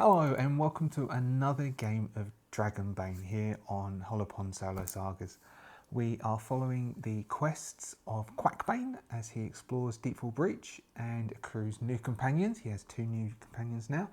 Hello and welcome to another game of Dragonbane here on Hollowponds Solo Sagas. We are following the quests of Quackbane as he explores Deepfall Breach and accrues new companions. He has 2 new companions now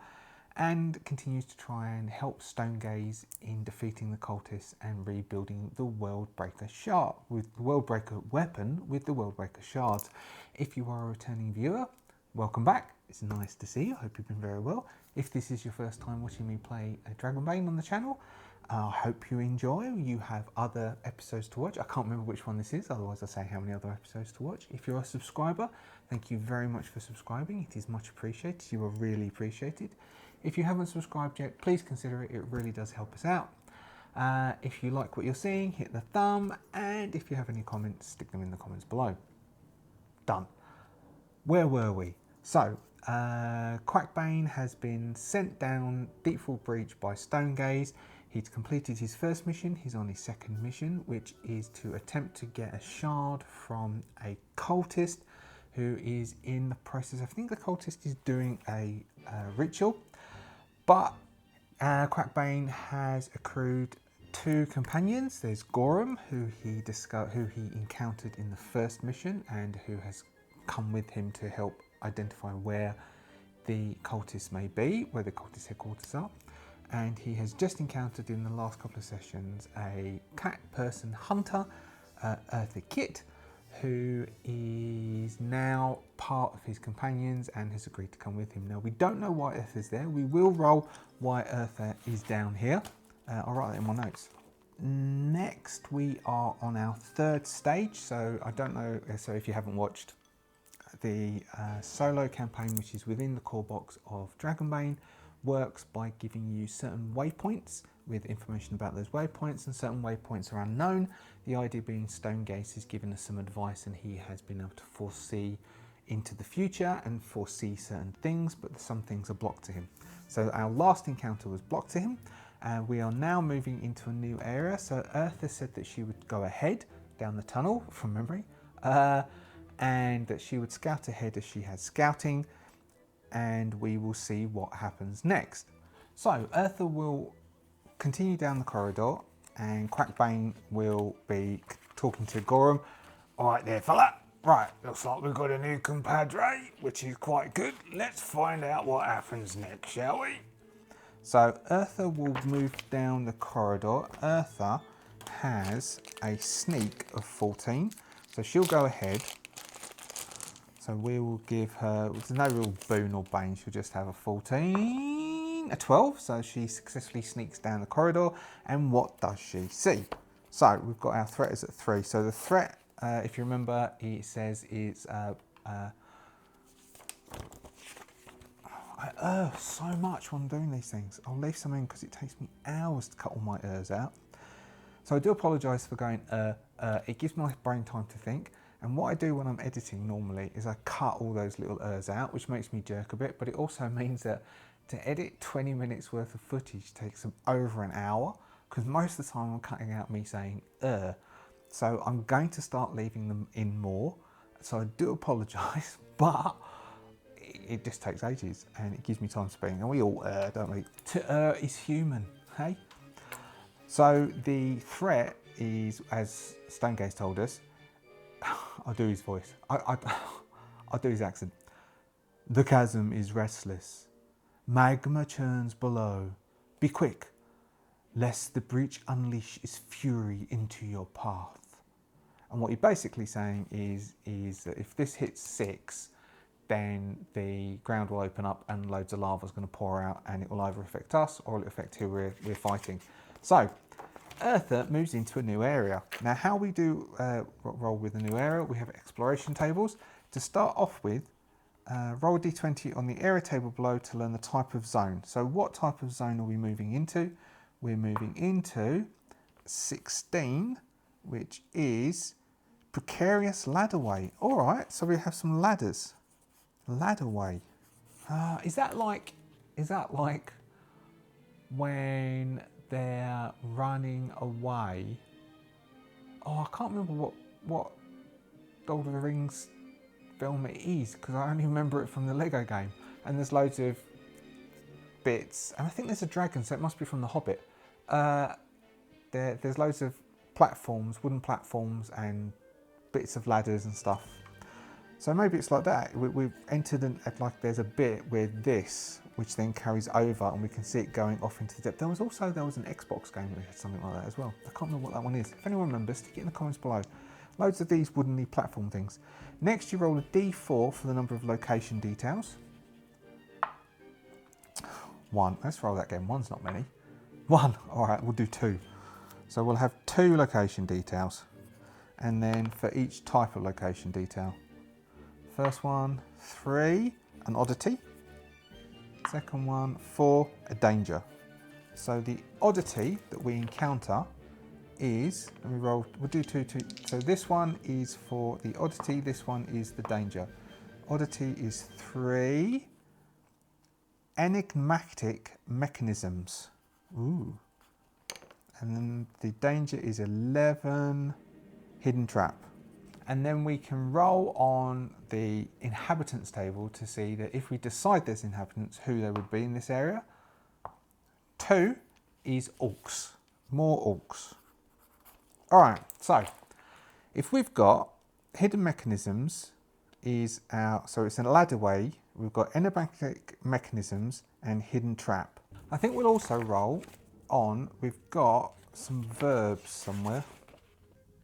and continues to try and help Stonegaze in defeating the cultists and rebuilding the Worldbreaker shard with the Worldbreaker weapon with the Worldbreaker shards. If you are a returning viewer, welcome back. It's nice to see you. I hope you've been very well. If this is your first time watching me play Dragonbane on the channel, I hope you enjoy. You have other episodes to watch. I can't remember which one this is, otherwise I'll say how many other episodes to watch. If you're a subscriber, thank you very much for subscribing. It is much appreciated. You are really appreciated. If you haven't subscribed yet, please consider it. It really does help us out. If you like what you're seeing, hit the thumb, and if you have any comments, stick them in the comments below. Done. Where were we? So, Quackbane has been sent down Deepfall Breach by Stonegaze. He's completed his first mission. He's on his second mission, which is to attempt to get a shard from a cultist who is in the process. I think the cultist is doing a ritual, but Quackbane has accrued 2 companions. There's Gorham, who he encountered in the first mission and who has come with him to help identify where the cultists may be, where the cultist headquarters are. And he has just encountered in the last couple of sessions a cat person hunter, Eartha Kit, who is now part of his companions and has agreed to come with him. Now, we don't know why Eartha's there. We will roll why Eartha is down here. I'll write that in my notes. Next, we are on our 3rd stage. So I don't know, so if you haven't watched the solo campaign, which is within the core box of Dragonbane, works by giving you certain waypoints with information about those waypoints, and certain waypoints are unknown. The idea being Stonegaze has given us some advice and he has been able to foresee into the future and foresee certain things, but some things are blocked to him. So our last encounter was blocked to him. We are now moving into a new area. So Eartha said that she would go ahead down the tunnel from memory, and that she would scout ahead as she has scouting, and we will see what happens next. So Eartha will continue down the corridor and Quackbane will be talking to Gorham. All right there, fella. Right, looks like we've got a new compadre, which is quite good. Let's find out what happens next, shall we? So Eartha will move down the corridor. Eartha has a sneak of 14, so she'll go ahead. So we will give her, there's no real boon or bane, she'll just have a 14, a 12. So she successfully sneaks down the corridor. And what does she see? So we've got our threat is at 3. So the threat, if you remember, it says it's, I err so much when I'm doing these things. I'll leave some in because it takes me hours to cut all my errs out. So I do apologise for going it gives my brain time to think. And what I do when I'm editing normally is I cut all those little errs out, which makes me jerk a bit, but it also means that to edit 20 minutes worth of footage takes over an hour, because most of the time I'm cutting out me saying So I'm going to start leaving them in more. So I do apologise, but it just takes ages and it gives me time to speak. And we all err, don't we? To err is human, hey? So the threat is, as Stonegaze told us, I'll do his voice. I'll do his accent. The chasm is restless. Magma churns below. Be quick, lest the breach unleash its fury into your path. And what you're basically saying is that if this hits 6, then the ground will open up and loads of lava is going to pour out, and it will either affect us or it'll affect who we're fighting. So Eartha moves into a new area. Now, how we do roll with a new area, we have exploration tables. To start off with, roll a d20 on the area table below to learn the type of zone. So what type of zone are we moving into? We're moving into 16, which is precarious ladderway. All right, so we have some ladders. Ladderway. Is that like when they're running away? Oh, I can't remember what Lord of the Rings film it is, because I only remember it from the Lego game. And there's loads of bits, and I think there's a dragon, so it must be from The Hobbit. There's loads of platforms, wooden platforms, and bits of ladders and stuff. So maybe it's like that. We've entered like there's a bit where this, which then carries over, and we can see it going off into the depth. There was an Xbox game that had something like that as well. I can't remember what that one is. If anyone remembers, stick it in the comments below. Loads of these woodenly platform things. Next, you roll a d4 for the number of location details. 1. Let's roll that again. 1's not many. 1. All right, we'll do 2. So we'll have 2 location details, and then for each type of location detail. First one, 3, an oddity. Second one, 4, a danger. So the oddity that we encounter is, let me roll, we'll do 2. So this one is for the oddity, this one is the danger. Oddity is 3 enigmatic mechanisms. Ooh. And then the danger is 11 hidden trap. And then we can roll on the inhabitants table to see that if we decide there's inhabitants, who they would be in this area. 2 is orcs, more orcs. All right, so if we've got hidden mechanisms is our, so it's a ladder way, we've got enigmatic mechanisms and hidden trap. I think we'll also roll on, we've got some verbs somewhere.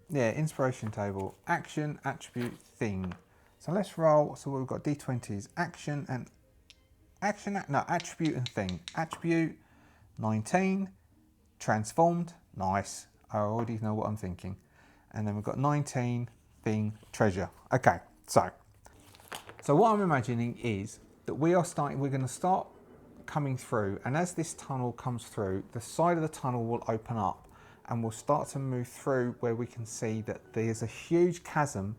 Yeah, inspiration table, action, attribute, thing. So let's roll, so we've got d20s, action and, attribute and thing. Attribute, 19, transformed, nice. I already know what I'm thinking. And then we've got 19, thing, treasure. Okay, so what I'm imagining is that we're going to start coming through, and as this tunnel comes through, the side of the tunnel will open up, and we'll start to move through where we can see that there's a huge chasm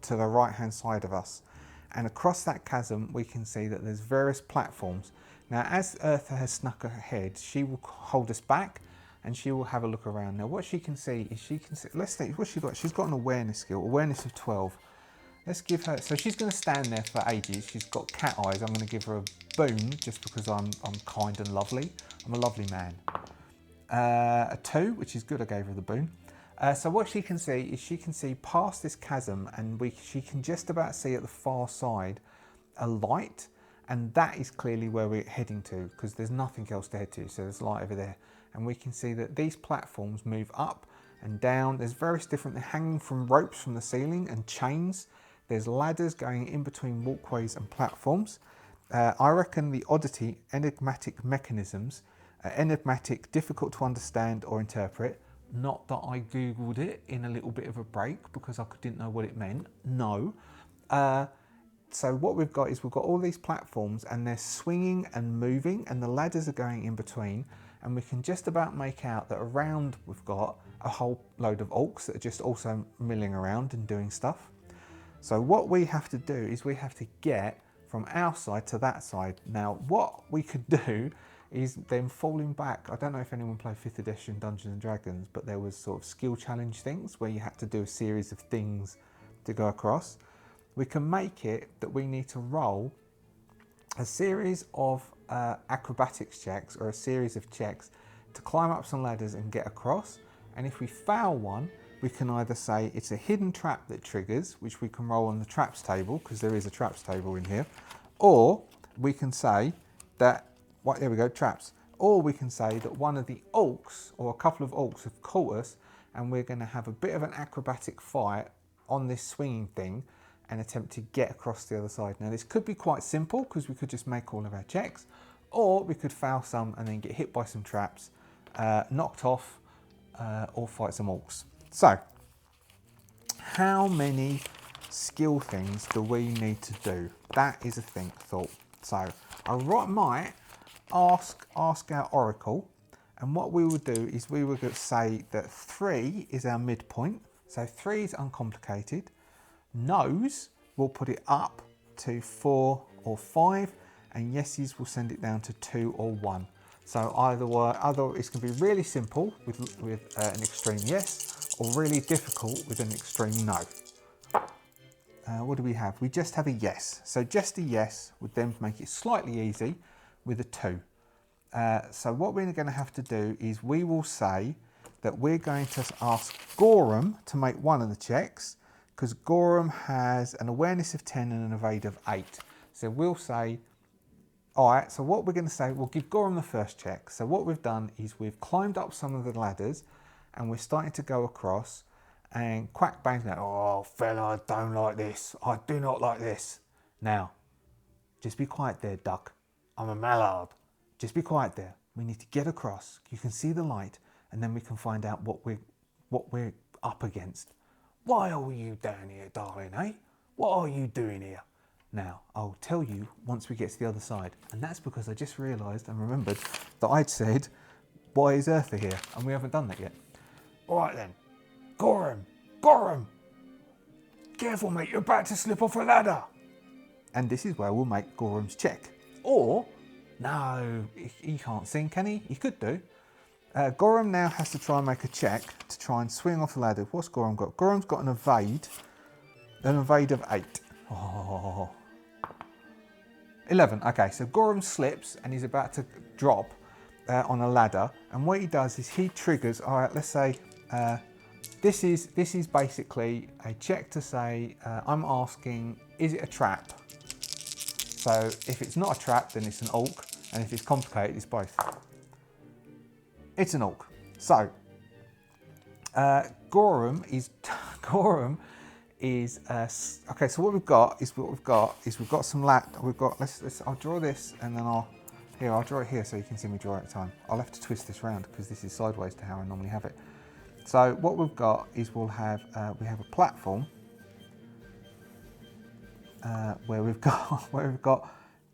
to the right hand side of us, and across that chasm we can see that there's various platforms. Now as Eartha has snuck ahead, she will hold us back and she will have a look around. Now what she can see is let's see what she's got an awareness skill, awareness of 12. Let's give her, so she's going to stand there for ages. She's got cat eyes. I'm going to give her a boon just because I'm kind and lovely. I'm a lovely man. A 2, which is good, I gave her the boon. So what she can see is she can see past this chasm, and she can just about see at the far side a light, and that is clearly where we're heading to, because there's nothing else to head to, so there's light over there. And we can see that these platforms move up and down. There's various different, they're hanging from ropes from the ceiling and chains. There's ladders going in between walkways and platforms. I reckon the oddity, enigmatic mechanisms, enigmatic, difficult to understand or interpret. Not that I googled it in a little bit of a break because I didn't know what it meant. No. So what we've got is we've got all these platforms and they're swinging and moving, and the ladders are going in between, and we can just about make out that around we've got a whole load of orcs that are just also milling around and doing stuff. So what we have to do is we have to get from our side to that side. Now what we could do is then falling back. I don't know if anyone played 5th edition Dungeons and Dragons, but there was sort of skill challenge things where you had to do a series of things to go across. We can make it that we need to roll a series of acrobatics checks, or a series of checks to climb up some ladders and get across. And if we fail one, we can either say it's a hidden trap that triggers, which we can roll on the traps table, because there is a traps table in here, or we can say that, there we go, traps. Or we can say that one of the orcs, or a couple of orcs, have caught us, and we're going to have a bit of an acrobatic fight on this swinging thing and attempt to get across the other side. Now this could be quite simple, because we could just make all of our checks, or we could fail some and then get hit by some traps, knocked off, or fight some orcs. So, how many skill things do we need to do? That is a thought. So, I might ask our oracle, and what we would do is we would say that 3 is our midpoint. So 3 is uncomplicated. No's, we'll put it up to 4 or 5, and yeses will send it down to 2 or 1. So either it's going to be really simple with an extreme yes, or really difficult with an extreme no. What do we have? We just have a yes. So just a yes would then make it slightly easy with a 2. So what we're going to have to do is we will say that we're going to ask Gorham to make one of the checks, because Gorham has an awareness of 10 and an evade of 8. So we'll say, all right, so what we're going to say, we'll give Gorham the first check. So what we've done is we've climbed up some of the ladders and we're starting to go across, and Quackbane's going, oh fella, I don't like this. I do not like this. Now, just be quiet there, duck. I'm a mallard. Just be quiet there. We need to get across. You can see the light, and then we can find out what we're up against. Why are you down here, darling, eh? What are you doing here? Now, I'll tell you once we get to the other side. And that's because I just realised and remembered that I'd said, why is Eartha here? And we haven't done that yet. All right then. Gorham! Gorham! Careful, mate, you're about to slip off a ladder. And this is where we'll make Gorham's check. Or, no, he can't sing, can he? He could do. Gorham now has to try and make a check to try and swing off the ladder. What's Gorham got? Gorham's got an evade of 8. Oh. 11. Okay, so Gorham slips and he's about to drop on a ladder. And what he does is he triggers, all right, let's say, this is basically a check to say, I'm asking, is it a trap? So if it's not a trap, then it's an Orc. And if it's complicated, it's both. It's an Orc. So, Gorham is okay. So what we've got is we've got some I'll draw this, and then I'll draw it here so you can see me draw it at a time. I'll have to twist this round because this is sideways to how I normally have it. So what we've got is we have a platform where we've got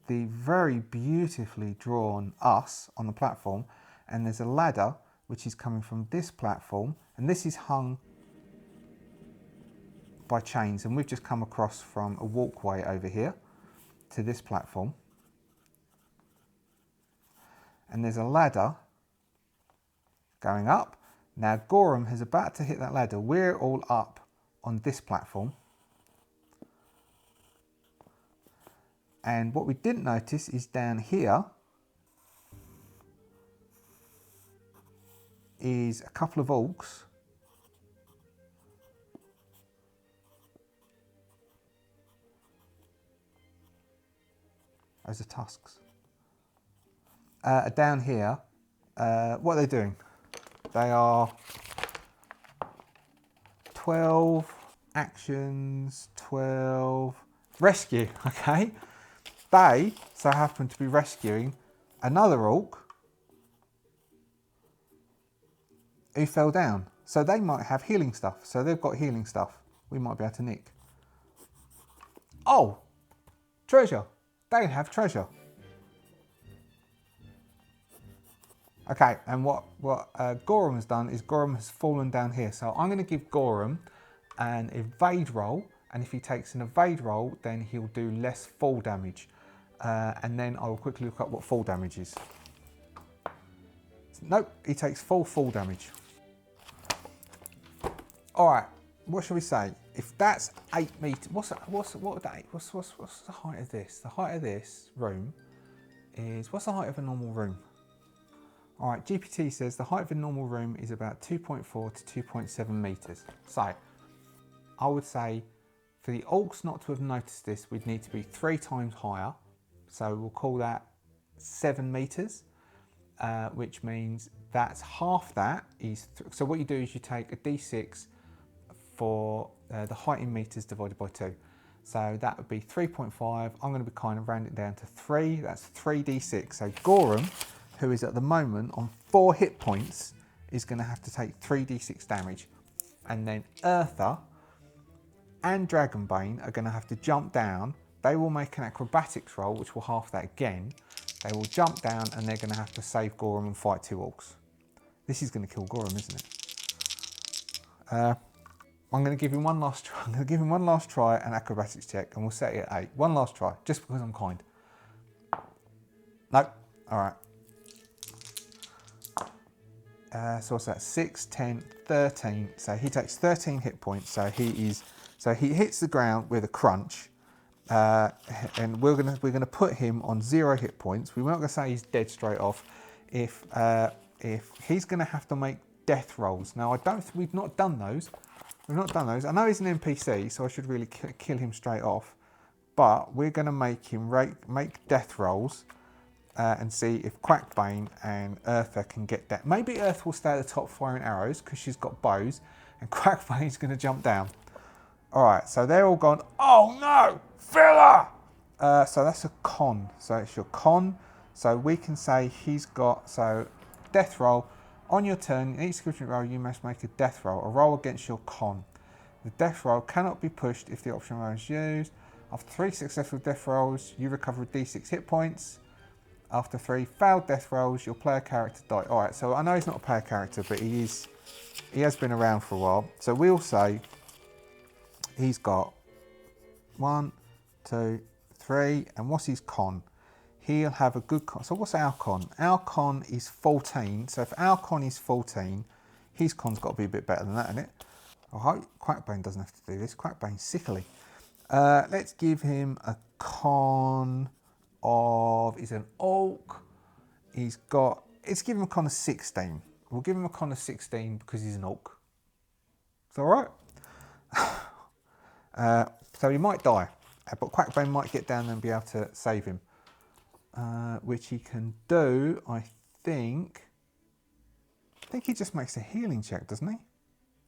the very beautifully drawn us on the platform, and there's a ladder which is coming from this platform, and this is hung by chains, and we've just come across from a walkway over here to this platform, and there's a ladder going up. Now Gorham is about to hit that ladder. We're all up on this platform, and what we didn't notice is down here is a couple of Orcs as the tusks. Down here, what are they doing? They are 12 actions, 12 rescue, okay? They so happen to be rescuing another Orc who fell down. So they might have healing stuff. So they've got healing stuff we might be able to nick. Oh, treasure. They have treasure. Okay, and what Gorham has done is Gorham has fallen down here. So I'm going to give Gorham an evade roll, and if he takes an evade roll, then he'll do less fall damage. And then I will quickly look up what fall damage is. Nope, he takes full fall damage. All right, what shall we say? If that's 8 meters, what's the height of this? The height of this room is, what's the height of a normal room? All right, GPT says the height of a normal room is about 2.4 to 2.7 meters. So I would say for the Orcs not to have noticed this, we'd need to be 3 times higher. So we'll call that 7 meters, which means that's half that is, so what you do is you take a D6 for the height in meters divided by 2. So that would be 3.5. I'm going to be kind of round it down to 3. That's 3d6. So Gorham, who is at the moment on 4 hit points, is going to have to take 3d6 damage. And then Eartha and Dragonbane are going to have to jump down. They will make an acrobatics roll, which will half that again. They will jump down and they're going to have to save Gorham and fight 2 Orcs. This is going to kill Gorham, isn't it? I'm going to give him one last try. I'm going to give him one last try, an acrobatics check, and we'll set it at 8. One last try, just because I'm kind. Nope. All right. So what's that? 6, 10, 13. So he takes 13 hit points. So he hits the ground with a crunch, and we're gonna put him on 0 hit points. We're not gonna say he's dead straight off. if he's going to have to make death rolls. Now, we've not done those. We've not done those. I know he's an NPC, so I should really kill him straight off. But we're going to make him make death rolls and see if Quackbane and Eartha can get that. Maybe Earth will stay at the top firing arrows because she's got bows, and Quackbane's going to jump down. All right, so they're all gone. Oh no, filler! So that's a con. So it's your con. So we can say he's got, so death roll. On your turn, in each significant roll, you must make a death roll, a roll against your con. The death roll cannot be pushed if the option roll is used. After 3 successful death rolls, you recover D6 hit points. After 3 failed death rolls, your player character dies. All right, so I know he's not a player character, but he has been around for a while. So we'll say he's got 1, 2, 3, and what's his con? He'll have a good con. So what's our con? Our con is 14. So if our con is 14, his con's got to be a bit better than that, isn't it? I hope Quackbane doesn't have to do this. Quackbane's sickly. Let's give him a con of, he's an orc. Let's give him a con of 16. We'll give him a con of 16 because he's an orc. It's all right. So he might die, but Quackbane might get down there and be able to save him. Which he can do, I think he just makes a healing check, doesn't he?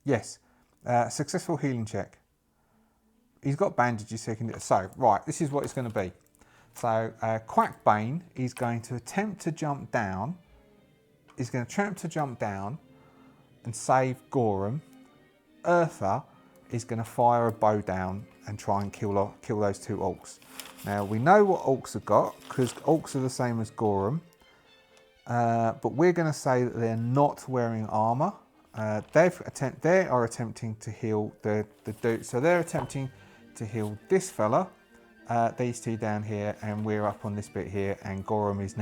Yes, successful healing check. He's got bandages, so he can do it. So, right, this is what it's going to be. So, Quackbane is going to attempt to jump down. He's going to attempt to jump down and save Gorham. Eartha is going to fire a bow down and try and kill those 2 orcs. Now, we know what orcs have got, because orcs are the same as Gorham. But we're going to say that they're not wearing armour. They are attempting to heal the dude. So they're attempting to heal this fella, these 2 down here, and we're up on this bit here, and Gorham is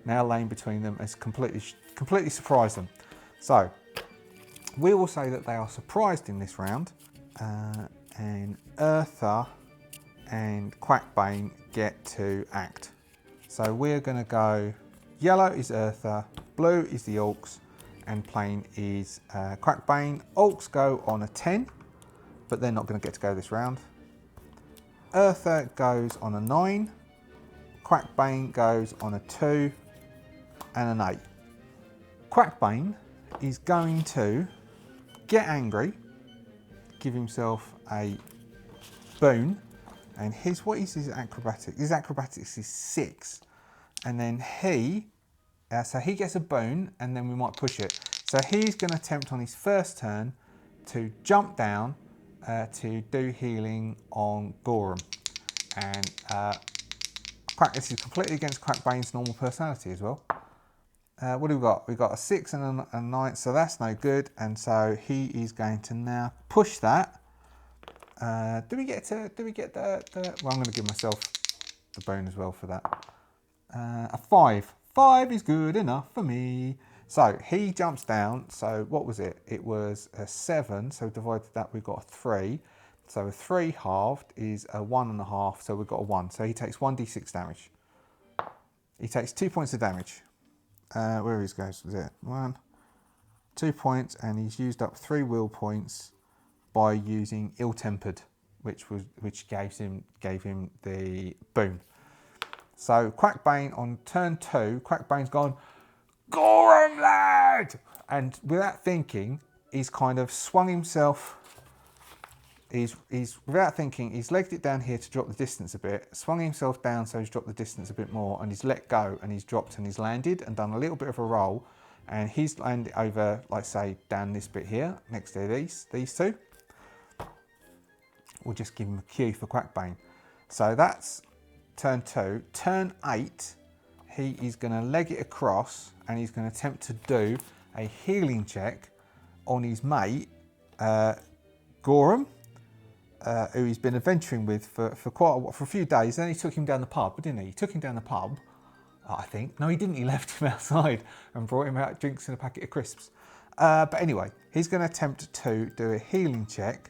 now laying between them. It's completely surprised them. So we will say that they are surprised in this round, and Eartha and Quackbane get to act. So we're going to go, yellow is Eartha, blue is the orcs, and plain is Quackbane. Orcs go on a 10, but they're not going to get to go this round. Eartha goes on a 9, Quackbane goes on a 2, and an 8. Quackbane is going to get angry, give himself a boon, and what is his acrobatics? His acrobatics is 6, and then so he gets a boon, and then we might push it. So he's going to attempt on his first turn to jump down to do healing on Gorham, and this is completely against Quackbane's normal personality as well. What do we got? We've got a 6 and a 9, so that's no good, and so he is going to now push that. Do we get the well, I'm going to give myself the bone as well for that. A 5. 5 is good enough for me. So he jumps down. So what was it? It was a 7. So divided that, we've got a 3. So a 3 halved is a 1.5. So we've got a 1. So he takes 1d6 damage. He takes 2 points of damage. Where is goes? Was it 1, 2 points, and he's used up 3 will points by using ill-tempered, which gave him the boon. So Quackbane on turn 2, Quackbane's gone, Gorham lad! And without thinking, he's kind of swung himself. He's without thinking, he's legged it down here to drop the distance a bit, swung himself down so he's dropped the distance a bit more, and he's let go and he's dropped and he's landed and done a little bit of a roll, and he's landed over, like say, down this bit here next to these 2. We'll just give him a cue for Quackbane. So that's turn 2. Turn 8, he is going to leg it across and he's going to attempt to do a healing check on his mate, Gorham, who he's been adventuring with for a few days. Then he took him down the pub, didn't he? He took him down the pub, I think. No, he didn't. He left him outside and brought him out drinks and a packet of crisps. But anyway, he's going to attempt to do a healing check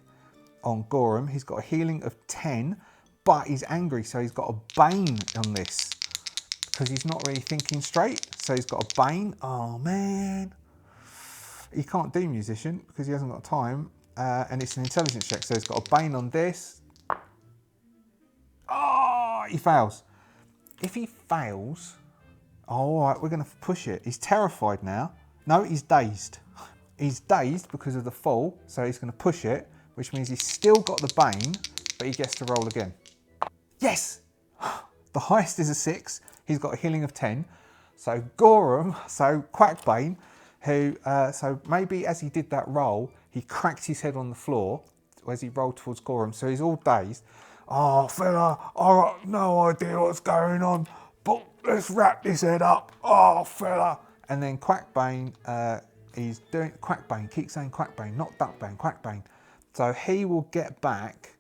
on Gorham. He's got a healing of 10, but he's angry, so he's got a bane on this because he's not really thinking straight. So he's got a Bane. Oh, man. He can't do Musician because he hasn't got time. And it's an intelligence check. So he's got a Bane on this. Oh, he fails. If he fails... Oh, all right, we're going to push it. He's terrified now. No, he's dazed. He's dazed because of the fall. So he's going to push it, which means he's still got the Bane, but he gets to roll again. Yes! The highest is a 6. He's got a healing of 10. So Gorham, so Quackbane, who, so maybe as he did that roll, he cracked his head on the floor as he rolled towards Gorham. So he's all dazed. Oh, fella, I've got no idea what's going on, but let's wrap this head up. Oh, fella. And then Quackbane, he's doing, Quackbane, keep saying Quackbane, not Duckbane, Quackbane. So he will get back,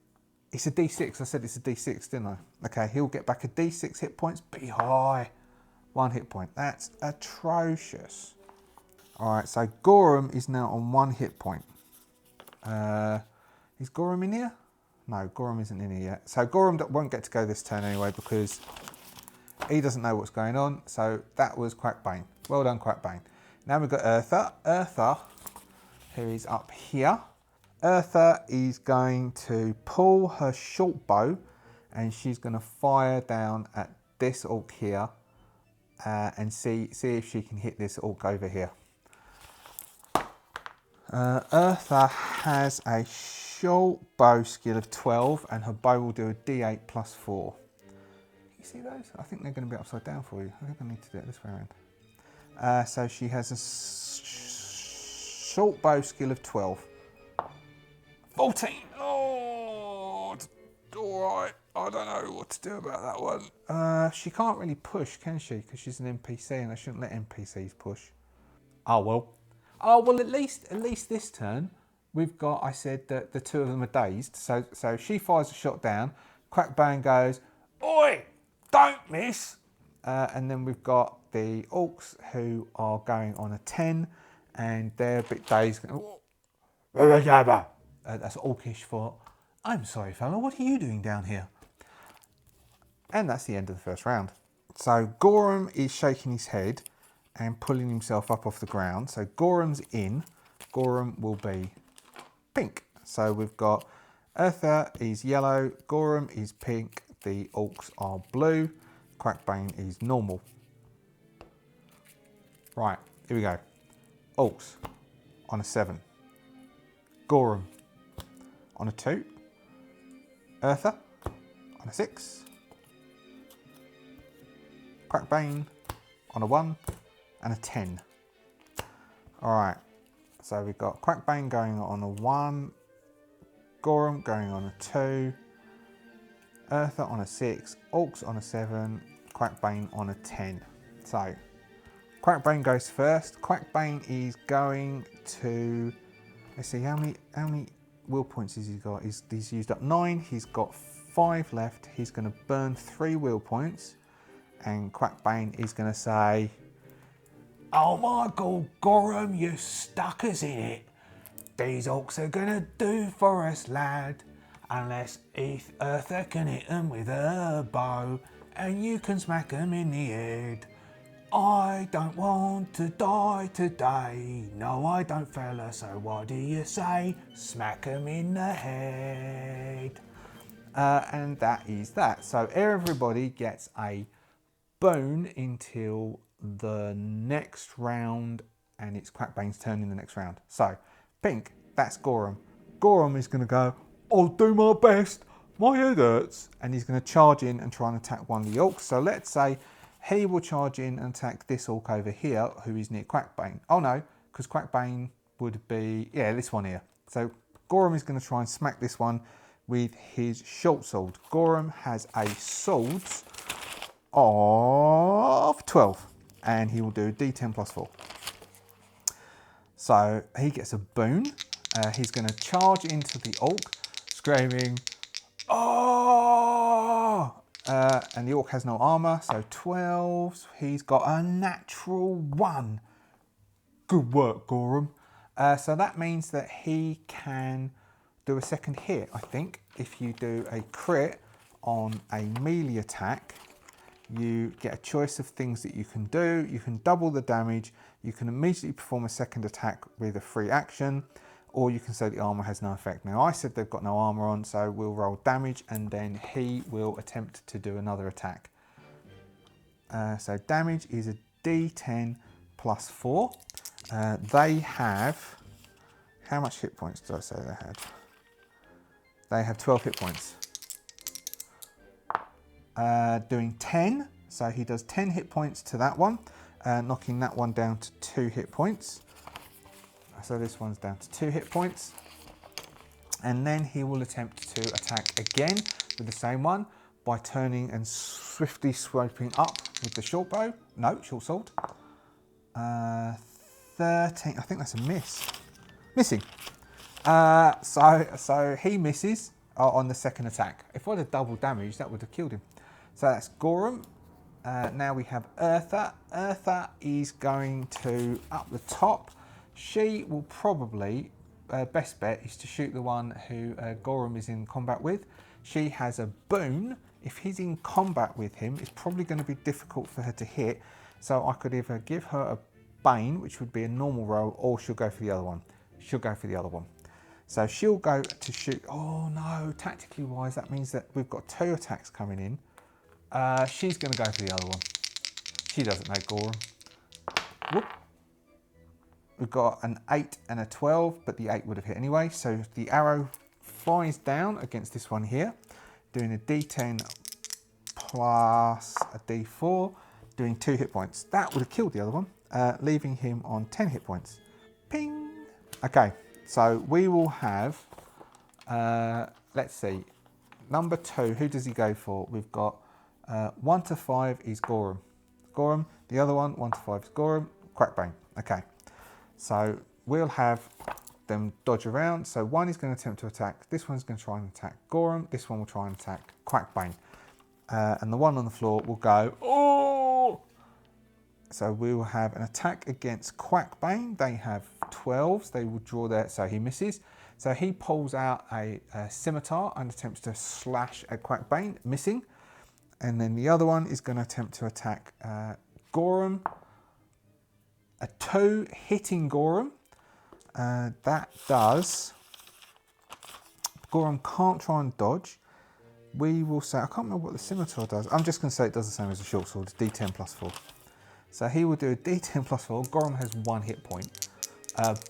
it's a D6, I said it's a D6, didn't I? Okay, he'll get back a D6 hit points, be high. 1 hit point, that's atrocious. All right, so Gorham is now on 1 hit point. Is Gorham in here? No, Gorham isn't in here yet. So Gorham won't get to go this turn anyway because he doesn't know what's going on. So that was Quackbane. Well done, Quackbane. Now we've got Eartha. Eartha, who is up here. Eartha is going to pull her short bow and she's going to fire down at this orc here and see if she can hit this orc over here. Eartha has a short bow skill of 12 and her bow will do a d8 plus 4. You see those? I think they're going to be upside down for you. I think I need to do it this way around. So she has a short bow skill of 12. 14! Oh, alright. I don't know what to do about that one. She can't really push, can she? Because she's an NPC and I shouldn't let NPCs push. Oh, well. Oh, well, at least this turn, we've got, I said that the two of them are dazed. So she fires a shot down. Quackbane goes, oi, don't miss. And then we've got the orcs who are going on a 10 and they're a bit dazed. That's orcish for, I'm sorry, fella, what are you doing down here? And that's the end of the first round. So Gorham is shaking his head and pulling himself up off the ground. So Gorham's in. Gorham will be pink. So we've got Eartha is yellow, Gorham is pink, the orcs are blue, Quackbane is normal. Right, here we go. Orcs on a 7. Gorham on a 2. Eartha on a 6. Quackbane on a 1 and a 10. All right, so we've got Quackbane going on a 1, Gorham going on a 2, Eartha on a 6, Orcs on a 7, Quackbane on a 10. So Quackbane goes first. Quackbane is going to, let's see, how many will points has he got? He's used up 9, he's got 5 left. He's going to burn 3 will points. And Quackbane is going to say, oh my God, Gorham, you stuck us in it. These orcs are going to do for us, lad. Unless Eartha can hit them with a bow and you can smack them in the head. I don't want to die today. No, I don't, fella, so what do you say? Smack them in the head. And that is that. So everybody gets a boon until the next round, and it's Quackbane's turn in the next round. So, pink, that's Gorham. Gorham is going to go, I'll do my best, my head hurts, and he's going to charge in and try and attack one of the orcs. So let's say he will charge in and attack this orc over here, who is near Quackbane. Oh no, because Quackbane would be, yeah, this one here. So Gorham is going to try and smack this one with his short sword. Gorham has a sword of 12 and he will do D10 plus 4. So he gets a boon. He's going to charge into the orc screaming, oh! And the orc has no armor, so 12. He's got a natural 1. Good work, Gorham. So that means that he can do a second hit, I think. If you do a crit on a melee attack, you get a choice of things that you can do. You can double the damage, you can immediately perform a second attack with a free action, or you can say the armor has no effect. Now I said they've got no armor on, so we'll roll damage and then he will attempt to do another attack. So damage is a D10 plus 4. They have, how much hit points did I say they had? They have 12 hit points. Doing 10, so he does 10 hit points to that one, knocking that one down to 2 hit points. So this one's down to 2 hit points. And then he will attempt to attack again with the same one by turning and swiftly swiping up with the short bow. No, short sword. 13, I think that's a miss. Missing. So he misses on the second attack. If I'd have double damage, that would have killed him. So that's Gorham. Now we have Eartha. Eartha is going to up the top. She will probably, best bet is to shoot the one who Gorham is in combat with. She has a boon. If he's in combat with him, it's probably going to be difficult for her to hit. So I could either give her a Bane, which would be a normal roll, or she'll go for the other one. She'll go for the other one. So she'll go to shoot. Oh no, tactically wise, that means that we've got 2 attacks coming in. She's going to go for the other one. She doesn't know Gorham. Whoop. We've got an 8 and a 12, but the 8 would have hit anyway. So the arrow flies down against this one here, doing a D10 plus a D4, doing 2 hit points. That would have killed the other one, leaving him on 10 hit points. Ping! Okay, so we will have, let's see, number 2, who does he go for? We've got 1 to 5 is Gorham. Gorham, the other one, 1 to 5 is Gorham, Crackbane. Okay, so we'll have them dodge around. So one is going to attempt to attack, this one's going to try and attack Gorham, this one will try and attack Crackbane. And the one on the floor will go, oh! So we will have an attack against Quackbane. They have 12s. They will draw their, so he misses. So he pulls out a scimitar and attempts to slash at Quackbane, missing. And then the other one is going to attempt to attack Gorham. A 2 hitting Gorham. That does. Gorham can't try and dodge. We will say, I can't remember what the scimitar does. I'm just going to say it does the same as a short sword, it's D10 plus 4. So he will do a D10 plus 4. Gorham has 1 hit point.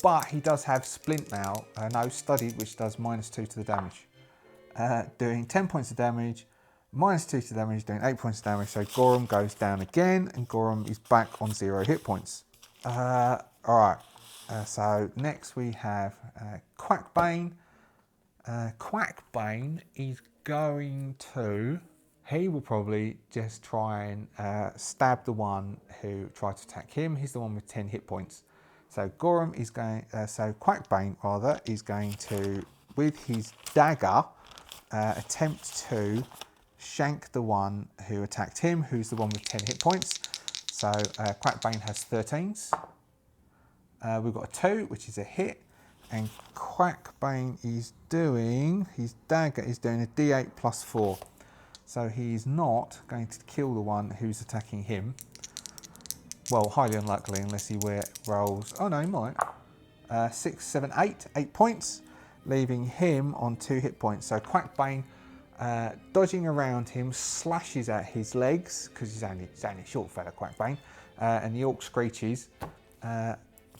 But he does have Splint now, Studied, which does -2 to the damage. Doing 10 points of damage, -2 to damage, doing 8 points of damage. So Gorham goes down again, and Gorham is back on 0 hit points. Alright, so next we have Quackbane. Quackbane is going to, he will probably just try and stab the one who tried to attack him. He's the one with 10 hit points. So Gorham is going, Quackbane rather, is going to, with his dagger, attempt to shank the one who attacked him, who's the one with 10 hit points. So Quackbane has 13s. We've got a 2, which is a hit. And Quackbane is doing, his dagger is doing a D8 plus 4. So he's not going to kill the one who's attacking him. Well, highly unlikely unless he rolls, oh no, he might. 6, 7, 8, 8 points, leaving him on 2 hit points. So Quackbane, dodging around him, slashes at his legs, because he's only a short fella, Quackbane, and the orc screeches.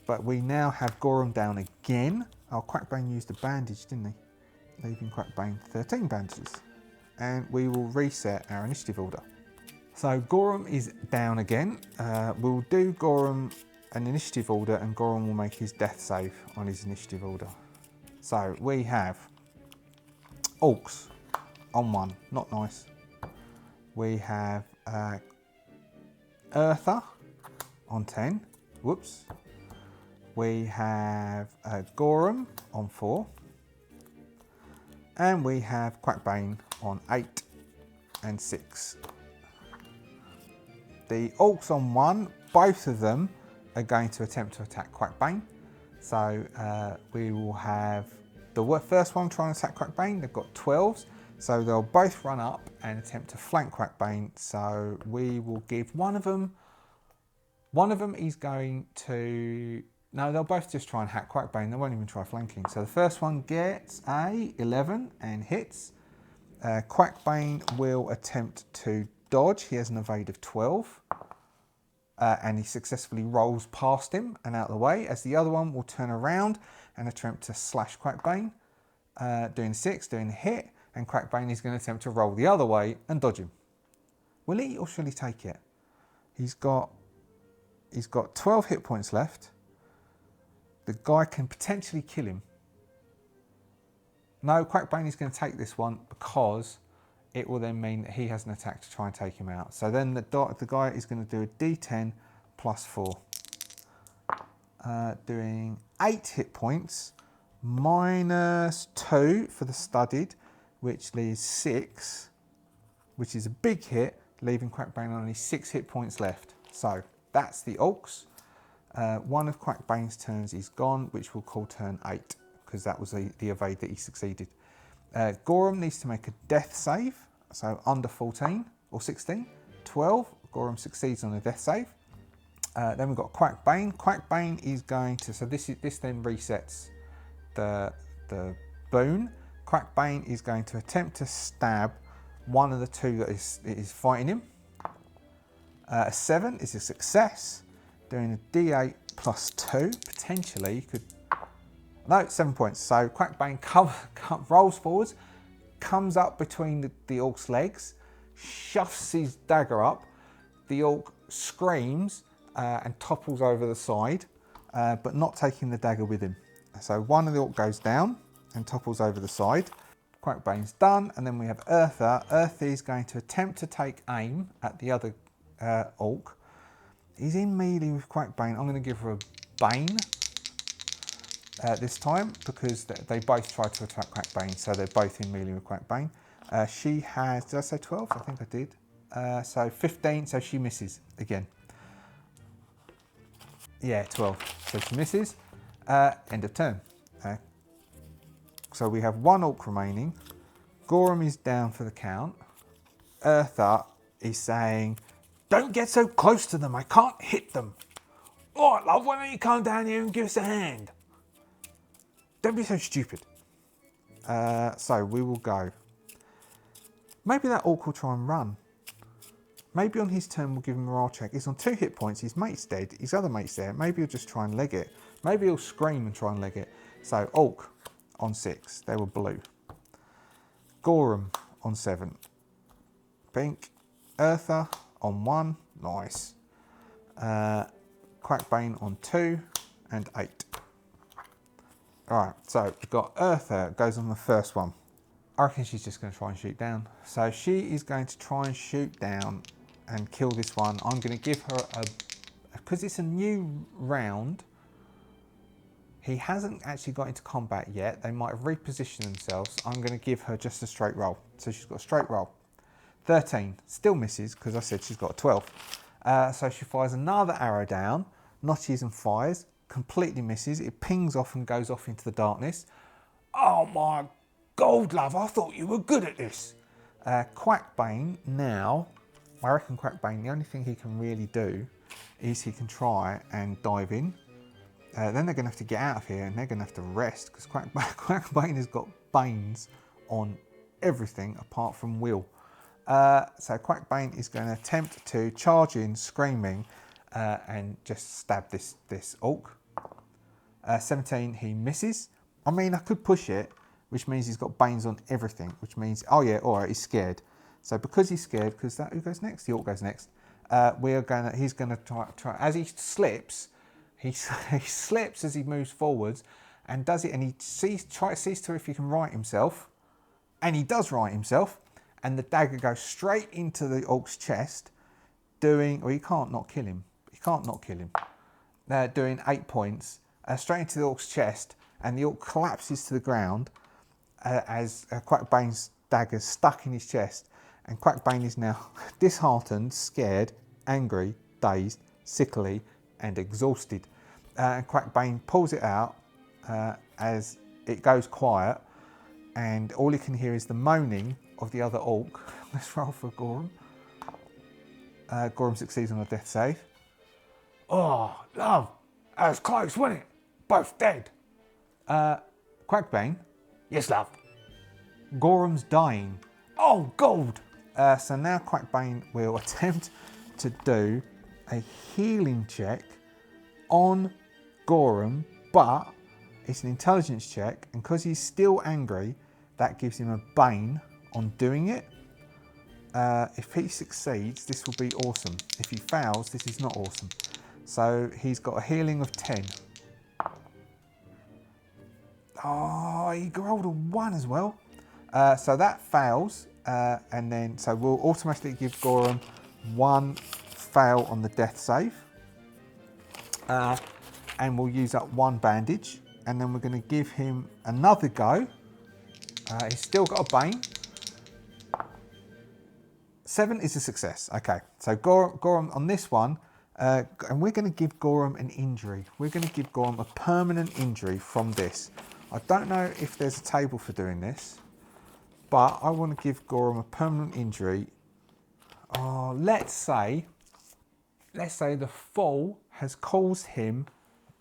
But we now have Gorham down again. Oh, Quackbane used a bandage, didn't he? Leaving Quackbane 13 bandages. And we will reset our initiative order. So Gorham is down again. We'll do Gorham an initiative order, and Gorham will make his death save on his initiative order. So we have orcs on 1, not nice. We have Eartha on 10, whoops. We have Gorham on 4. And we have Quackbane on 8 and 6. The orcs on 1, both of them are going to attempt to attack Quackbane. So we will have the first one trying to attack Quackbane. They've got 12s. So they'll both run up and attempt to flank Quackbane. So we will give one of them is going to, no, they'll both just try and hack Quackbane. They won't even try flanking. So the first one gets a 11 and hits. Quackbane will attempt to dodge. He has an evade of 12. And he successfully rolls past him and out of the way, as the other one will turn around and attempt to slash Quackbane, doing 6, doing a hit, and Quackbane is going to attempt to roll the other way and dodge him. Will he, or shall he take it? He's got 12 hit points left. The guy can potentially kill him. No, Quackbane is going to take this one because it will then mean that he has an attack to try and take him out. So then the guy is going to do a D10 plus 4. Doing 8 hit points, minus 2 for the studied, which leaves 6, which is a big hit, leaving Quackbane only 6 hit points left. So that's the Orcs. One of Quackbane's turns is gone, which we'll call turn 8, because that was the evade that he succeeded. Gorham needs to make a death save, so under 14 or 16. 12, Gorham succeeds on a death save. Then we've got Quackbane. Quackbane is going to, so this then resets the boon. Quackbane is going to attempt to stab one of the two that is fighting him. A 7 is a success, doing a D8 plus 2. Potentially you could, no, 7 points. So Quackbane rolls forwards, comes up between the Orc's legs, shoves his dagger up. The Orc screams and topples over the side, but not taking the dagger with him. So one of the Orc goes down and topples over the side. Quackbane's done, and then we have Eartha. Eartha is going to attempt to take aim at the other Orc. He's in melee with Quackbane. I'm going to give her a Bane this time, because they both tried to attack Quackbane, so they're both in melee with Quackbane. She has, did I say 12? I think I did. So 15, so she misses again. Yeah, 12. So she misses. End of turn. So we have one Orc remaining. Gorham is down for the count. Eartha is saying, "Don't get so close to them, I can't hit them. All right, love, why don't you come down here and give us a hand? Don't be so stupid." So we will go. Maybe that Orc will try and run. Maybe on his turn we'll give him a morale check. He's on 2 hit points, his mate's dead, his other mate's there. Maybe he'll just try and leg it. Maybe he'll scream and try and leg it. So Orc on 6, they were blue. Gorham on 7, pink. Eartha on 1, nice. Quackbane on 2 and 8. Alright, so we've got Eartha goes on the first one. I reckon she's just going to try and shoot down. So she is going to try and shoot down and kill this one. I'm going to give her because it's a new round, he hasn't actually got into combat yet. They might have repositioned themselves. I'm going to give her just a straight roll. So she's got a straight roll. 13, still misses because I said she's got a 12. So she fires another arrow down, notches and fires, completely misses. It pings off and goes off into the darkness. Oh my God, love, I thought you were good at this. Quackbane now, I reckon Quackbane, the only thing he can really do is he can try and dive in. Then they're going to have to get out of here and they're going to have to rest because Quackbane has got banes on everything apart from will. So Quackbane is going to attempt to charge in screaming and just stab this Orc. 17, he misses. I mean, I could push it, which means he's got banes on everything, which means, oh yeah, all right, he's scared. So because he's scared, because that, who goes next? The Orc goes next. He's going to try, as he slips, he slips as he moves forwards and does it, and he sees to if he can right himself, and he does right himself, and the dagger goes straight into the Orc's chest, doing, well, you can't not kill him. You can't not kill him. Doing 8 points, straight into the Orc's chest, and the Orc collapses to the ground as Quackbane's dagger's stuck in his chest, and Quackbane is now disheartened, scared, angry, dazed, sickly, and exhausted. And Quackbane pulls it out as it goes quiet, and all he can hear is the moaning of the other orc. Let's roll for Gorum. Gorum succeeds on a death save. Oh, love. That was close, wasn't it? Both dead. Quackbane. Yes, love. Gorum's dying. Oh, gold. So now Quackbane will attempt to do a healing check on Gorum, but it's an intelligence check, and because he's still angry, that gives him a Bane on doing it. If he succeeds, this will be awesome. If he fails, this is not awesome. So he's got a healing of 10. Oh, he rolled a 1 as well. So that fails, and then so we'll automatically give Gorum 1 fail on the death save, and we'll use up 1 bandage, and then we're going to give him another go. He's still got a Bane. 7 is a success. Okay, so Gorum on this one, and we're going to give Gorum an injury. We're going to give Gorum a permanent injury from this. I don't know if there's a table for doing this, but I want to give Gorum a permanent injury. Oh, let's say the fall has caused him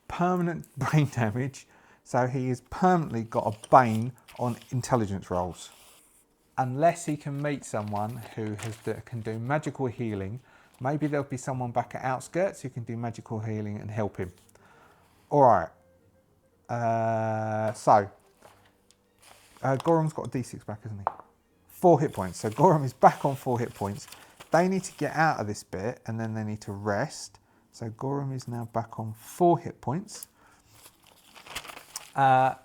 permanent brain damage, so he has permanently got a Bane on intelligence rolls. Unless he can meet someone who can do magical healing. Maybe there'll be someone back at Outskirts who can do magical healing and help him. All right. Gorum's got a D6 back, hasn't he? 4 hit points. So Gorum is back on 4 hit points. They need to get out of this bit, and then they need to rest. So Gorum is now back on 4 hit points. Let's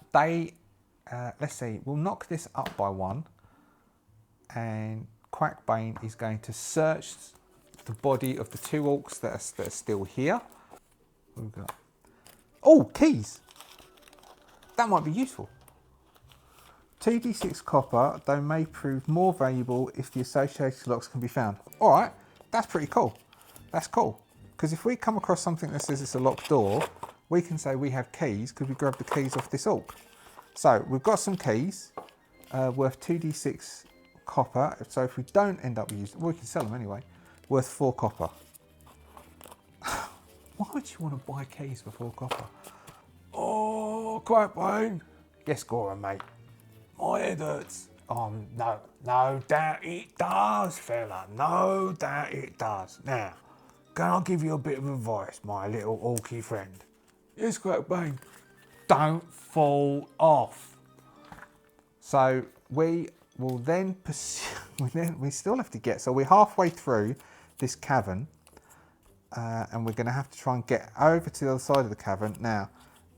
see, we'll knock this up by 1. And Quackbane is going to search the body of the 2 orcs that are still here. What have we got? Oh, keys! That might be useful. 2d6 copper, though may prove more valuable if the associated locks can be found. All right, that's pretty cool. That's cool. Because if we come across something that says it's a locked door, we can say we have keys because we grab the keys off this orc. So we've got some keys worth 2d6 copper. So if we don't end up using, well, we can sell them anyway, worth 4 copper. Why would you want to buy keys for 4 copper? Oh, Quackbane. Yes, Gorum, mate. My head hurts. No doubt it does, fella. No doubt it does. Now, can I give you a bit of advice, my little orky friend? Yes, Quackbane. Don't fall off. So we will then pursue. We still have to get. So we're halfway through this cavern, and we're going to have to try and get over to the other side of the cavern. Now,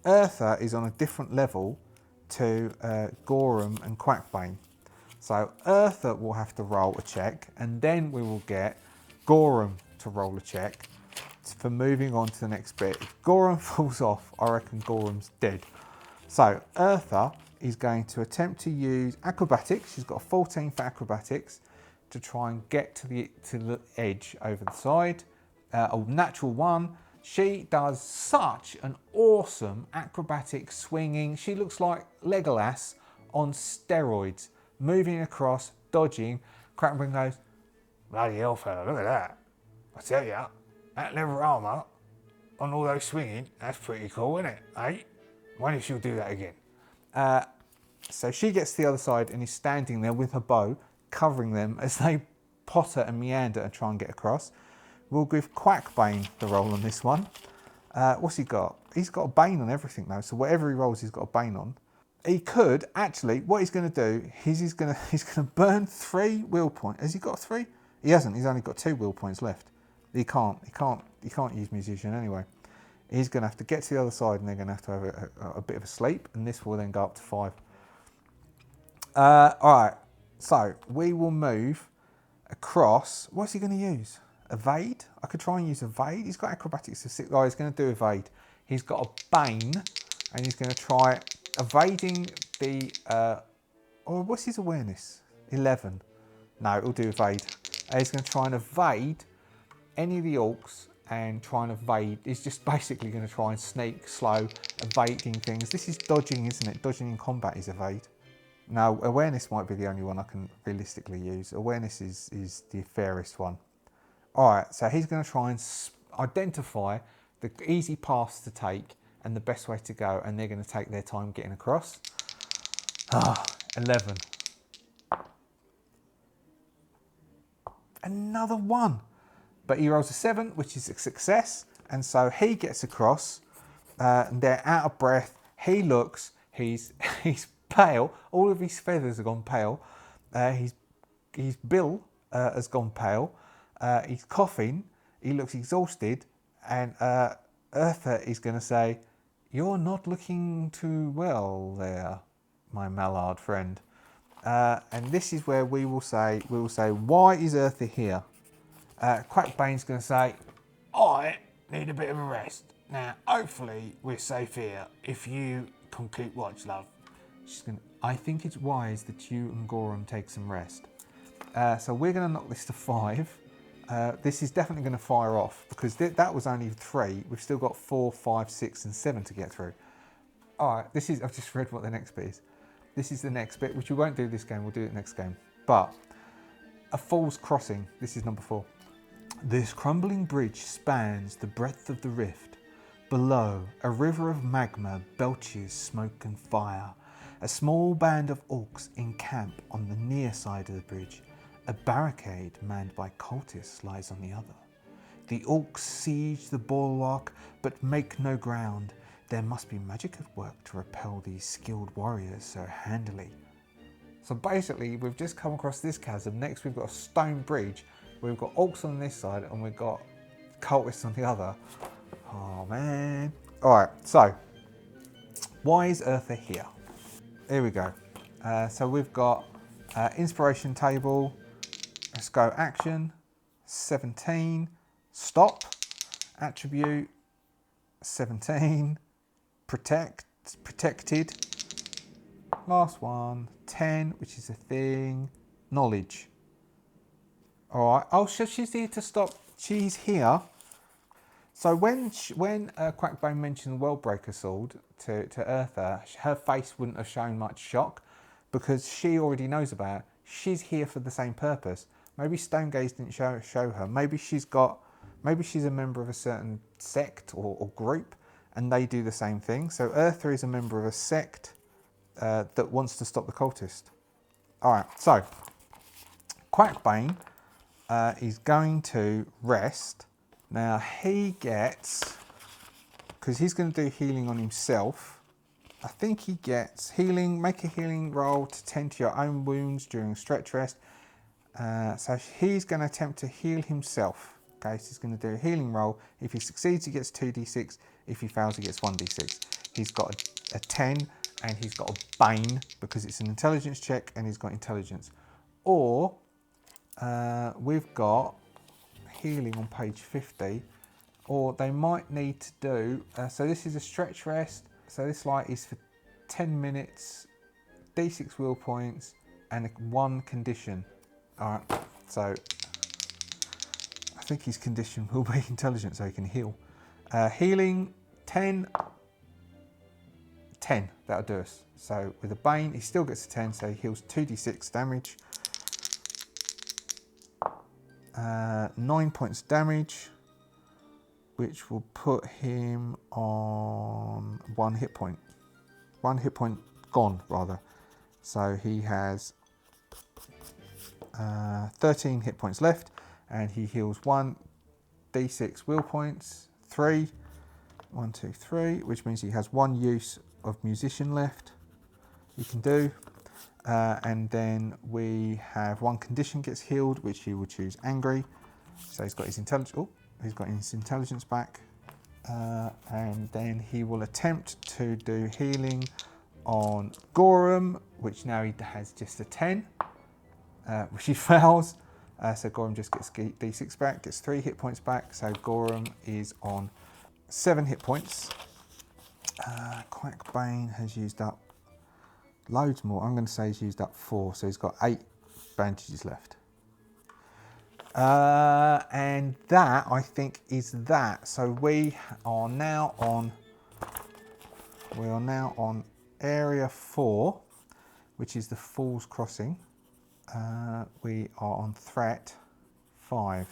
Eartha is on a different level to Gorum and Quackbane. So Eartha will have to roll a check, and then we will get Gorum to roll a check for moving on to the next bit. If Gorum falls off, I reckon Gorum's dead. So Eartha is going to attempt to use acrobatics. She's got a 14 for acrobatics to try and get to the edge over the side. A natural 1. She does such an awesome acrobatic swinging. She looks like Legolas on steroids, moving across, dodging. Quackbane goes, bloody hell, fella, look at that. I tell ya, that leather armour on all those swinging, that's pretty cool, isn't it, eh? Wonder if she'll do that again. So she gets to the other side and is standing there with her bow, covering them as they potter and meander and try and get across. We'll give Quackbane the roll on this one. What's he got? He's got a Bane on everything though, so whatever he rolls, he's got a Bane on. He could actually. What he's going to do is he's going to burn 3 will points. Has he got 3? He hasn't. He's only got 2 will points left. He can't use musician anyway. He's going to have to get to the other side, and they're going to have a bit of a sleep, and this will then go up to 5. All right. So we will move across. What's he going to use? Evade? I could try and use evade. He's got acrobatics of 6. Oh, he's going to do evade. He's got a Bane, and he's going to try evading the. What's his awareness? 11. No, it'll do evade. He's going to try and evade any of the orcs and try and evade. He's just basically going to try and sneak, slow, evading things. This is dodging, isn't it? Dodging in combat is evade. Now, awareness might be the only one I can realistically use. Awareness is the fairest one. All right, so he's going to try and identify the easy paths to take and the best way to go, and they're going to take their time getting across. 11. Another 1. But he rolls a 7, which is a success, and so he gets across, and they're out of breath. He looks, he's pale, all of his feathers have gone pale, his bill has gone pale, he's coughing, he looks exhausted, and Eartha is going to say, "You're not looking too well there, my mallard friend." And this is where we will say, why is Eartha here? Quackbane's going to say, "I need a bit of a rest. Now, hopefully we're safe here if you can keep watch, love." She's going, "I think it's wise that you and Gorum take some rest." So we're going to knock this to 5. This is definitely going to fire off because that was only 3. We've still got 4, 5, 6 and 7 to get through. All right, I've just read what the next bit is. This is the next bit, which we won't do this game, we'll do it next game. But a fool's crossing, this is number 4. This crumbling bridge spans the breadth of the rift. Below, a river of magma belches smoke and fire. A small band of orcs encamp on the near side of the bridge. A barricade manned by cultists lies on the other. The orcs siege the bulwark but make no ground. There must be magic at work to repel these skilled warriors so handily. So basically, we've just come across this chasm. Next, we've got a stone bridge. We've got orcs on this side and we've got cultists on the other. Oh man. All right, so why is Eartha here? Here we go. So we've got inspiration table. Let's go action. 17. Stop. Attribute. 17. Protected. Last one. 10, which is a thing. Knowledge. All right. Oh, she's here to stop. She's here. So when Quackbane mentioned Worldbreaker Sword to Eartha, her face wouldn't have shown much shock because she already knows about it. She's here for the same purpose. Maybe Stonegaze didn't show her. Maybe she's a member of a certain sect or group, and they do the same thing. So Eartha is a member of a sect that wants to stop the cultist. All right. So Quackbane is going to rest. Now he gets, because he's going to do healing on himself, I think he gets healing, make a healing roll to tend to your own wounds during a stretch rest. So he's going to attempt to heal himself. Okay, so he's going to do a healing roll. If he succeeds, he gets 2d6. If he fails, he gets 1d6. He's got a 10 and he's got a Bane because it's an intelligence check and he's got intelligence. Or we've got healing on page 50, or they might need to do, so this is a stretch rest, so this light is for 10 minutes, d6 will points, and 1 condition. All right, so I think his condition will be intelligence so he can heal. Healing, 10, that'll do us. So with a Bane, he still gets a 10, so he heals 2d6 damage. 9 points damage, which will put him on 1 hit point. 1 hit point gone, rather. So he has 13 hit points left, and he heals 1 d6 will points, 3. 1, 2, 3, which means he has 1 use of musician left you can do. And then we have 1 condition gets healed, which he will choose angry. So he's got his intelligence. Oh, he's got his intelligence back. And then he will attempt to do healing on Gorum, which now he has just a 10, which he fails. So Gorum just gets d6 back, gets 3 hit points back. So Gorum is on 7 hit points. Quackbane has used up loads more. I'm going to say he's used up 4, so he's got 8 bandages left. And that, I think, is that. So we are now on area 4, which is the Fool's Crossing. We are on threat 5.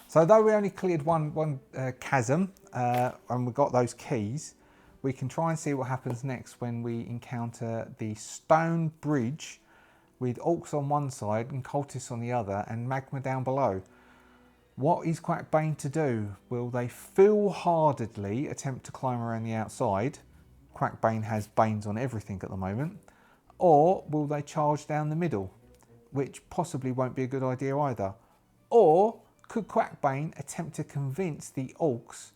So though we only cleared one chasm and we got those keys, we can try and see what happens next when we encounter the stone bridge with orcs on one side and cultists on the other and magma down below. What is Quackbane to do? Will they foolhardily attempt to climb around the outside? Quackbane has banes on everything at the moment. Or will they charge down the middle? Which possibly won't be a good idea either. Or could Quackbane attempt to convince the orcs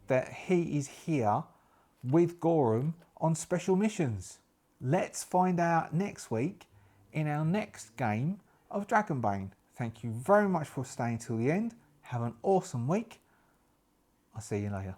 that he is here with Gorham on special missions? Let's find out next week in our next game of Dragonbane. Thank you very much for staying till the end. Have an awesome week. I'll see you later.